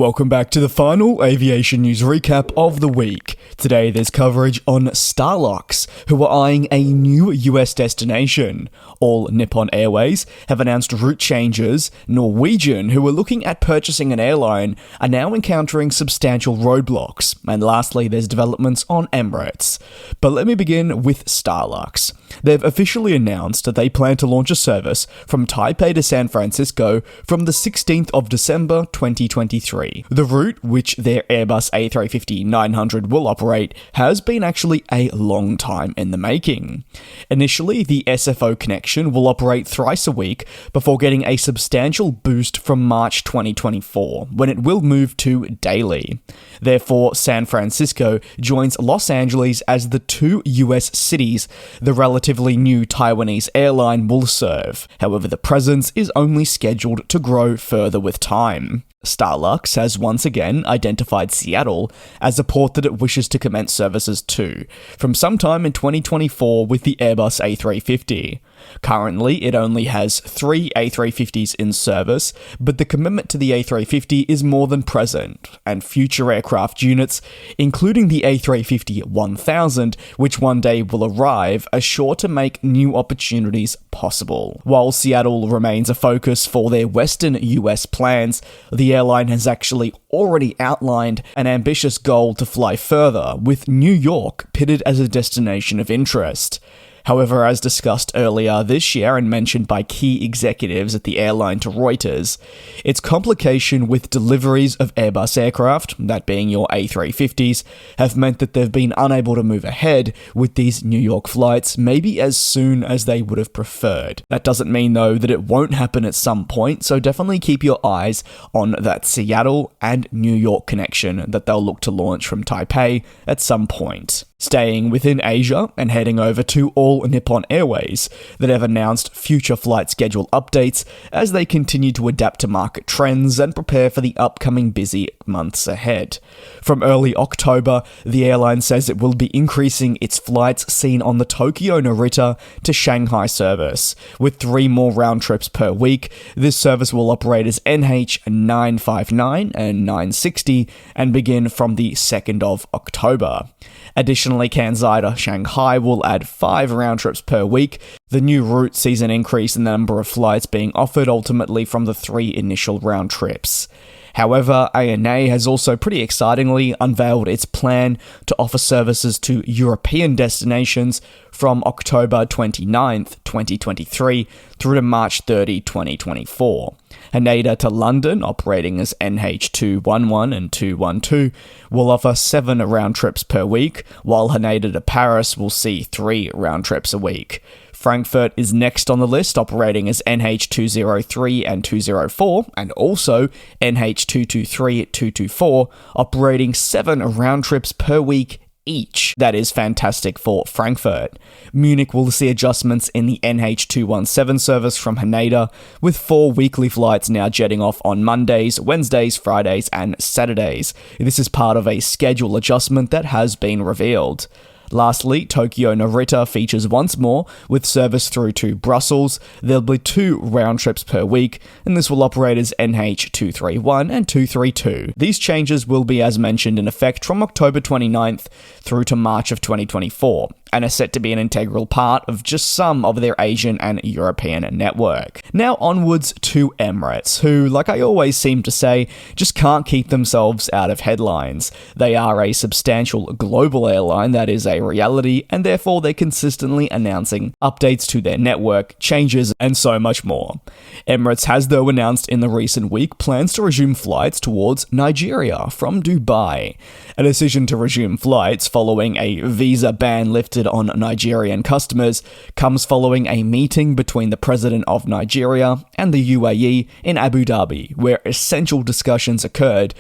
Welcome back to the final aviation news recap of the week. Today there's coverage on Starlux, who are eyeing a new US destination. All Nippon Airways have announced route changes. Norwegian, who are looking at purchasing an airline, are now encountering substantial roadblocks. And lastly, there's developments on Emirates. But let me begin with Starlux. They've officially announced that they plan to launch a service from Taipei to San Francisco from the 16th of December 2023. The route, which their Airbus A350-900 will operate, has been actually a long time in the making. Initially, the SFO connection will operate thrice a week before getting a substantial boost from March 2024, when it will move to daily. Therefore, San Francisco joins Los Angeles as the two US cities the relatively new Taiwanese airline will serve. However, the presence is only scheduled to grow further with time. Starlux has once again identified Seattle as a port that it wishes to commence services to, from sometime in 2024 with the Airbus A350. Currently, it only has 3 A350s in service, but the commitment to the A350 is more than present, and future aircraft units, including the A350-1000, which one day will arrive, are sure to make new opportunities possible. While Seattle remains a focus for their Western US plans, the airline has actually already outlined an ambitious goal to fly further, with New York pitted as a destination of interest. However, as discussed earlier this year and mentioned by key executives at the airline to Reuters, its complication with deliveries of Airbus aircraft, that being your A350s, have meant that they've been unable to move ahead with these New York flights maybe as soon as they would have preferred. That doesn't mean though that it won't happen at some point, so definitely keep your eyes on that Seattle and New York connection that they'll look to launch from Taipei at some point. Staying within Asia and heading over to all Nippon Airways that have announced future flight schedule updates as they continue to adapt to market trends and prepare for the upcoming busy months ahead. From early October, the airline says it will be increasing its flights seen on the Tokyo-Narita to Shanghai service. With 3 more round trips per week, this service will operate as NH959 and 960 and begin from the 2nd of October. Additionally, Kansai to Shanghai will add 5 round trips per week. The new route sees an increase in the number of flights being offered, ultimately from the 3 initial round trips. However, ANA has also pretty excitingly unveiled its plan to offer services to European destinations from October 29th, 2023 through to March 30, 2024. Haneda to London, operating as NH211 and 212, will offer 7 round trips per week, while Haneda to Paris will see 3 round trips a week. Frankfurt is next on the list, operating as NH203 and 204, and also NH223, 224, operating 7 round trips per week each. That is fantastic for Frankfurt. Munich will see adjustments in the NH217 service from Haneda, with 4 weekly flights now jetting off on Mondays, Wednesdays, Fridays, and Saturdays. This is part of a schedule adjustment that has been revealed. Lastly, Tokyo-Narita features once more, with service through to Brussels. There'll be 2 round trips per week, and this will operate as NH231 and 232. These changes will be, as mentioned, in effect from October 29th through to March of 2024, and are set to be an integral part of just some of their Asian and European network. Now onwards to Emirates, who, like I always seem to say, just can't keep themselves out of headlines. They are a substantial global airline that is a reality, and therefore they're consistently announcing updates to their network, changes, and so much more. Emirates has though announced in the recent week plans to resume flights towards Nigeria from Dubai. A decision to resume flights following a visa ban lifted on Nigerian customers comes following a meeting between the President of Nigeria and the UAE in Abu Dhabi, where essential discussions occurred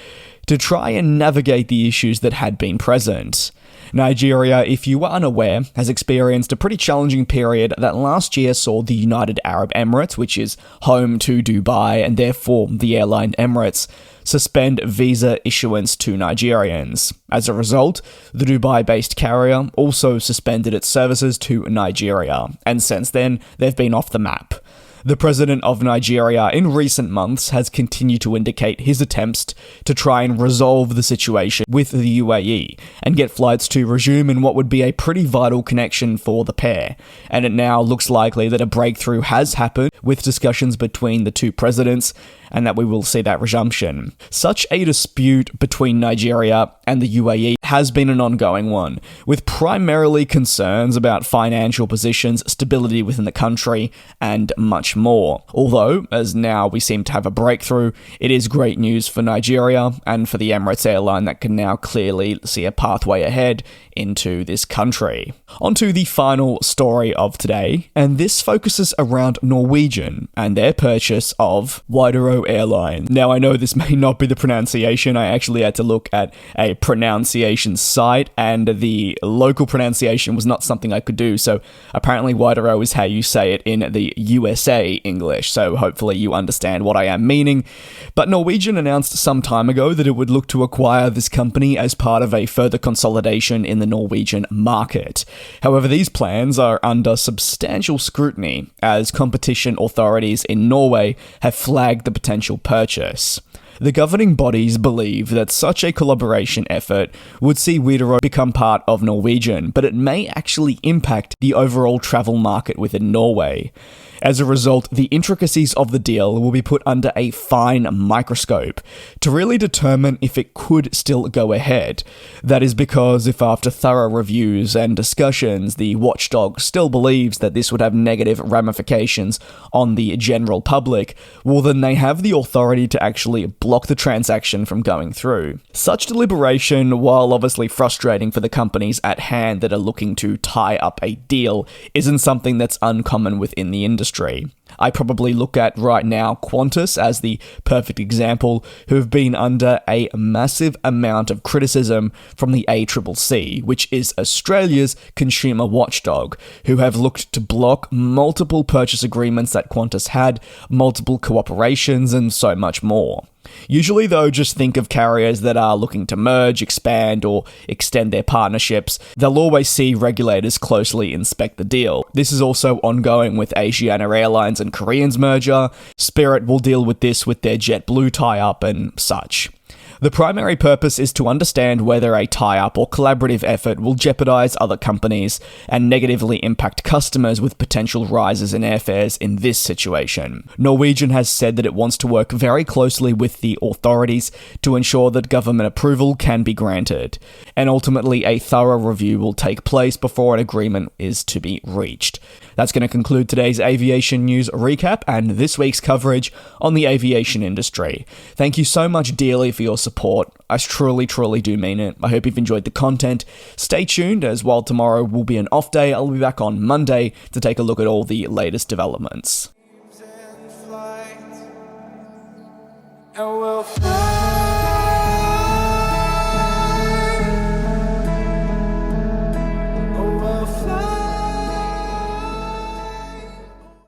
to try and navigate the issues that had been present. Nigeria, if you were unaware, has experienced a pretty challenging period that last year saw the United Arab Emirates, which is home to Dubai and therefore the airline Emirates, suspend visa issuance to Nigerians. As a result, the Dubai-based carrier also suspended its services to Nigeria, and since then, they've been off the map. The president of Nigeria in recent months has continued to indicate his attempts to try and resolve the situation with the UAE and get flights to resume in what would be a pretty vital connection for the pair. And it now looks likely that a breakthrough has happened with discussions between the two presidents and that we will see that resumption. Such a dispute between Nigeria and the UAE has been an ongoing one, with primarily concerns about financial positions, stability within the country, and much more. Although, as now we seem to have a breakthrough, it is great news for Nigeria and for the Emirates Airline that can now clearly see a pathway ahead into this country. On to the final story of today, and this focuses around Norwegian and their purchase of Wideroe Airline. Now, I know this may not be the pronunciation. I actually had to look at a pronunciation site, and the local pronunciation was not something I could do, so apparently Wideroe is how you say it in the USA English, so hopefully you understand what I am meaning. But Norwegian announced some time ago that it would look to acquire this company as part of a further consolidation in the Norwegian market. However, these plans are under substantial scrutiny as competition authorities in Norway have flagged the potential purchase. The governing bodies believe that such a collaboration effort would see Wideroe become part of Norwegian, but it may actually impact the overall travel market within Norway. As a result, the intricacies of the deal will be put under a fine microscope to really determine if it could still go ahead. That is because if after thorough reviews and discussions, the watchdog still believes that this would have negative ramifications on the general public, well then they have the authority to actually block the transaction from going through. Such deliberation, while obviously frustrating for the companies at hand that are looking to tie up a deal, isn't something that's uncommon within the industry. I probably look at right now Qantas as the perfect example, who have been under a massive amount of criticism from the ACCC, which is Australia's consumer watchdog, who have looked to block multiple purchase agreements that Qantas had, multiple cooperations, and so much more. Usually, though, just think of carriers that are looking to merge, expand, or extend their partnerships. They'll always see regulators closely inspect the deal. This is also ongoing with Asiana Airlines and Korean's merger. Spirit will deal with this with their JetBlue tie-up and such. The primary purpose is to understand whether a tie-up or collaborative effort will jeopardize other companies and negatively impact customers with potential rises in airfares in this situation. Norwegian has said that it wants to work very closely with the authorities to ensure that government approval can be granted, and ultimately a thorough review will take place before an agreement is to be reached. That's going to conclude today's aviation news recap and this week's coverage on the aviation industry. Thank you so much dearly for your support. I truly do mean it. I hope you've enjoyed the content. Stay tuned, as while tomorrow will be an off day, I'll be back on Monday to take a look at all the latest developments. And we'll fly.